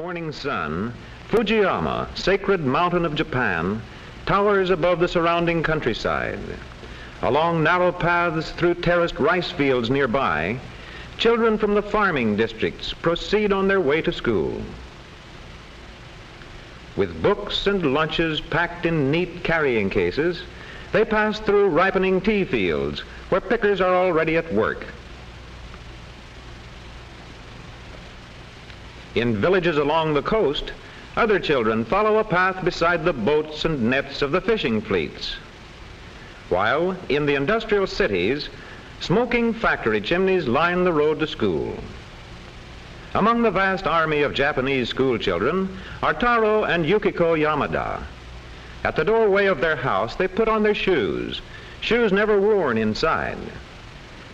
morning sun, Fujiyama, sacred mountain of Japan, towers above the surrounding countryside. Along narrow paths through terraced rice fields nearby, children from the farming districts proceed on their way to school. With books and lunches packed in neat carrying cases, they pass through ripening tea fields where pickers are already at work. In villages along the coast, other children follow a path beside the boats and nets of the fishing fleets. While in the industrial cities, smoking factory chimneys line the road to school. Among the vast army of Japanese school children are Taro and Yukiko Yamada. At the doorway of their house, they put on their shoes never worn inside.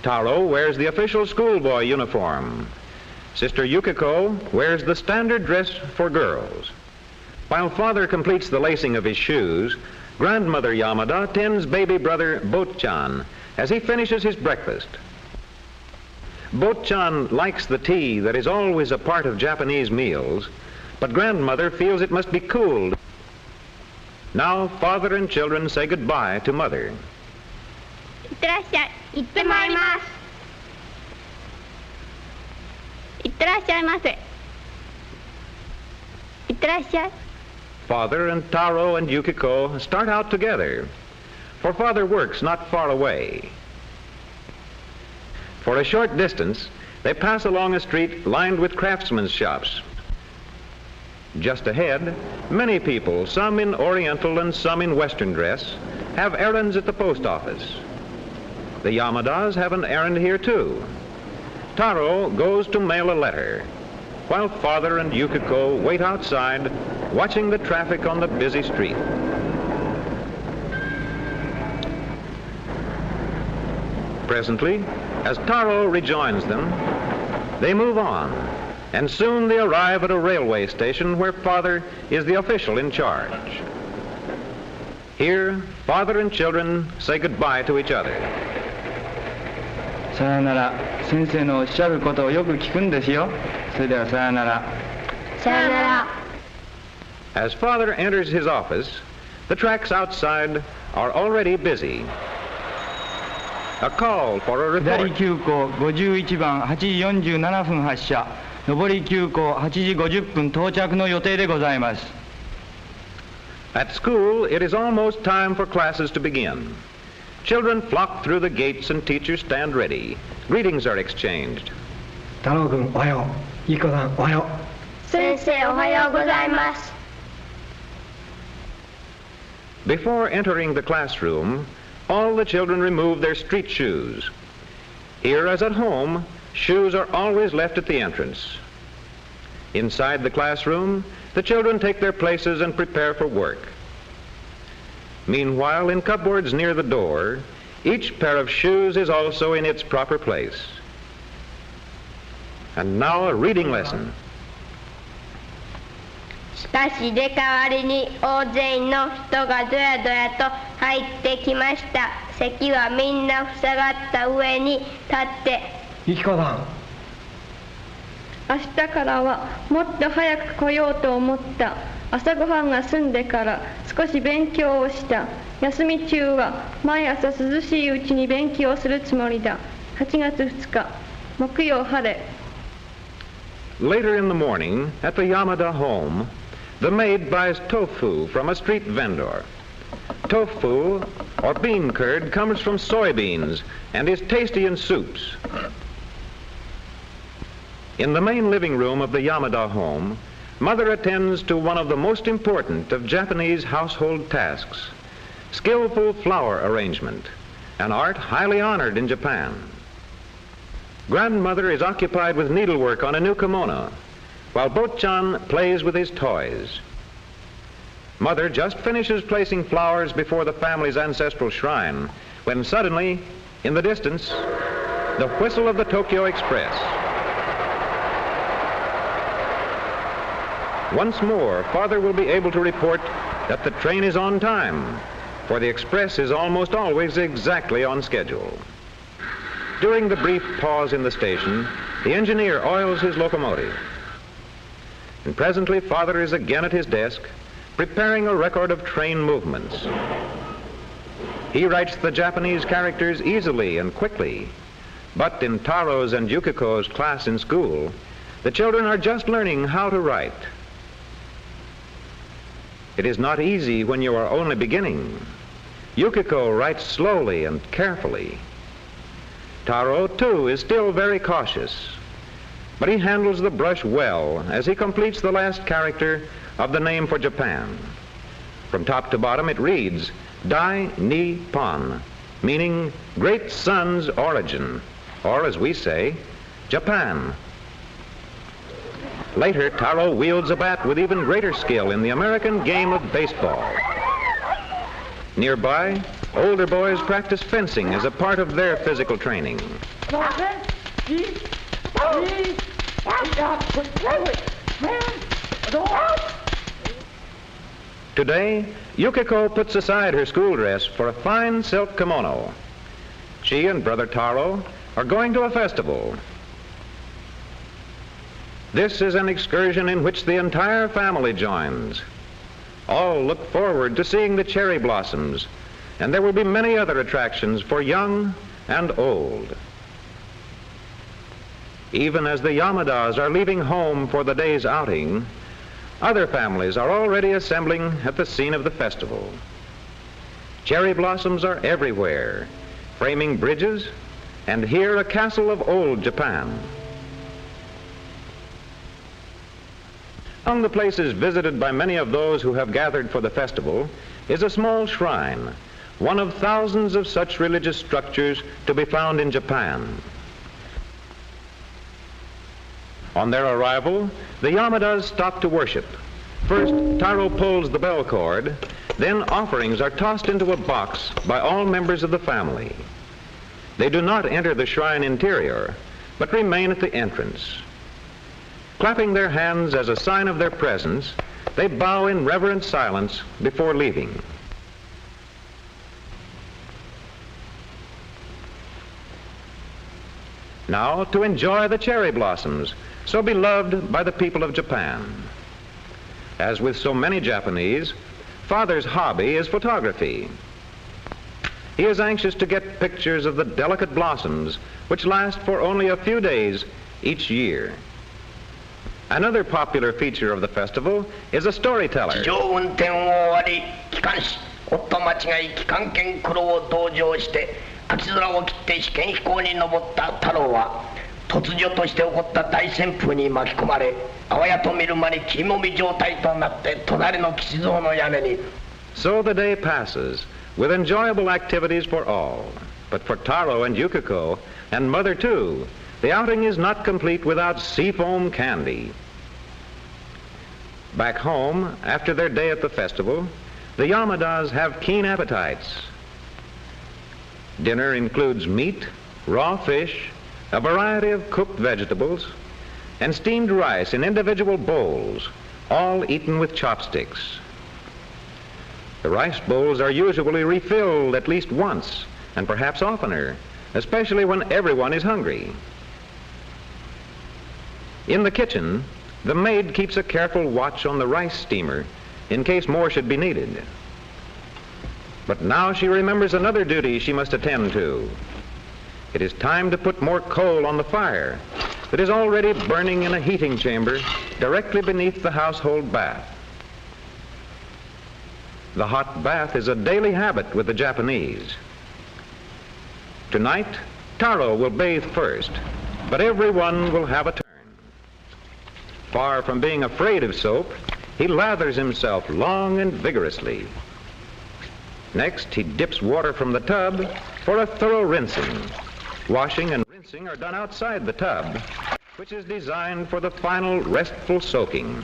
Taro wears the official schoolboy uniform. Sister Yukiko wears the standard dress for girls. While father completes the lacing of his shoes, grandmother Yamada tends baby brother Borton as he finishes his breakfast. Borton likes the tea that is always a part of Japanese meals, but grandmother feels it must be cooled. Now father and children say goodbye to mother. いってらっしゃい。行ってまいります。いってらっしゃいませ。いってらっしゃい。 Father and Taro and Yukiko start out together, for father works not far away. For a short distance, they pass along a street lined with craftsmen's shops. Just ahead, many people, some in Oriental and some in Western dress, have errands at the post office. The Yamadas have an errand here too. Taro goes to mail a letter, while father and Yukiko wait outside, watching the traffic on the busy street. Presently, as Taro rejoins them, they move on, and soon they arrive at a railway station where father is the official in charge. Here, father and children say goodbye to each other. さよなら。先生のおっしゃることをよく聞くんですよ。それではさよなら。さよなら。 As father enters his office, the tracks outside are already busy. A call for a 下り report. 急行51番8時47分発車。上り急行8時50分到着の予定でございます。 At school, it is almost time for classes to begin. Children flock through the gates and teachers stand ready. Greetings are exchanged. 太郎君おはよう。ゆきこさんおはよう。先生おはようございます。 Before entering the classroom, all the children remove their street shoes. Here as at home, shoes are always left at the entrance. Inside the classroom, the children take their places and prepare for work. Meanwhile, in cupboards near the door, each pair of shoes is also in its proper place. And now a reading lesson. しかし入れ替わりに大勢の人がどやどやと入ってきました。席はみんな塞がった上に立って。ゆきこさん。明日からはもっと早く来ようと思った。朝ごはんが済んでから少し勉強をした。休み中は毎朝涼しいうちに勉強するつもりだ。8月2日木曜晴れ。 Later in the morning, at the Yamada home, the maid buys tofu from a street vendor. Tofu, or bean curd, comes from soybeans and is tasty in soups. In the main living room of the Yamada home, mother attends to one of the most important of Japanese household tasks, skillful flower arrangement, an art highly honored in Japan. Grandmother is occupied with needlework on a new kimono, while Borton plays with his toys. Mother just finishes placing flowers before the family's ancestral shrine, when suddenly, in the distance, the whistle of the Tokyo Express. Once more, father will be able to report that the train is on time, for the express is almost always exactly on schedule. During the brief pause in the station, the engineer oils his locomotive. And presently father is again at his desk, preparing a record of train movements. He writes the Japanese characters easily and quickly, but in Taro's and Yukiko's class in school, the children are just learning how to write. It is not easy when you are only beginning. Yukiko writes slowly and carefully. Taro, too, is still very cautious, but he handles the brush well as he completes the last character of the name for Japan. From top to bottom it reads, Dai Nippon, meaning great sun's origin, or as we say, Japan. Later, Taro wields a bat with even greater skill in the American game of baseball. Nearby, older boys practice fencing as a part of their physical training. Today, Yukiko puts aside her school dress for a fine silk kimono. She and Brother Taro are going to a festival. This is an excursion in which the entire family joins. All look forward to seeing the cherry blossoms, and there will be many other attractions for young and old. Even as the Yamadas are leaving home for the day's outing, other families are already assembling at the scene of the festival. Cherry blossoms are everywhere, framing bridges, and here a castle of old Japan. Among the places visited by many of those who have gathered for the festival is a small shrine, one of thousands of such religious structures to be found in Japan. On their arrival, the Yamadas stop to worship. First, Taro pulls the bell cord, then offerings are tossed into a box by all members of the family. They do not enter the shrine interior, but remain at the entrance. Clapping their hands as a sign of their presence, they bow in reverent silence before leaving. Now to enjoy the cherry blossoms, so beloved by the people of Japan. As with so many Japanese, father's hobby is photography. He is anxious to get pictures of the delicate blossoms, which last for only a few days each year. Another popular feature of the festival is a storyteller. So the day passes with enjoyable activities for all. But for Taro and Yukiko, and Mother too, the outing is not complete without seafoam candy. Back home, after their day at the festival, the Yamadas have keen appetites. Dinner includes meat, raw fish, a variety of cooked vegetables, and steamed rice in individual bowls, all eaten with chopsticks. The rice bowls are usually refilled at least once, and perhaps oftener, especially when everyone is hungry. In the kitchen, the maid keeps a careful watch on the rice steamer in case more should be needed. But now she remembers another duty she must attend to. It is time to put more coal on the fire that is already burning in a heating chamber directly beneath the household bath. The hot bath is a daily habit with the Japanese. Tonight, Taro will bathe first, but everyone will have a turn. Far from being afraid of soap, he lathers himself long and vigorously. Next, he dips water from the tub for a thorough rinsing. Washing and rinsing are done outside the tub, which is designed for the final restful soaking.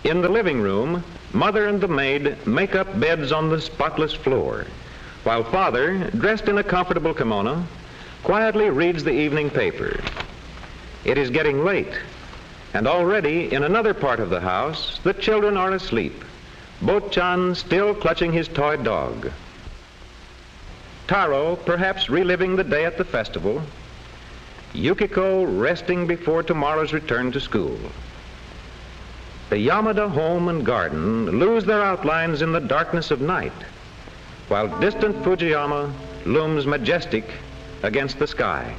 In the living room, Mother and the maid make up beds on the spotless floor, while Father, dressed in a comfortable kimono, quietly reads the evening paper. It is getting late, and already in another part of the house, the children are asleep, Bo-chan still clutching his toy dog. Taro, perhaps reliving the day at the festival, Yukiko resting before tomorrow's return to school. The Yamada home and garden lose their outlines in the darkness of night, while distant Fujiyama looms majestic against the sky.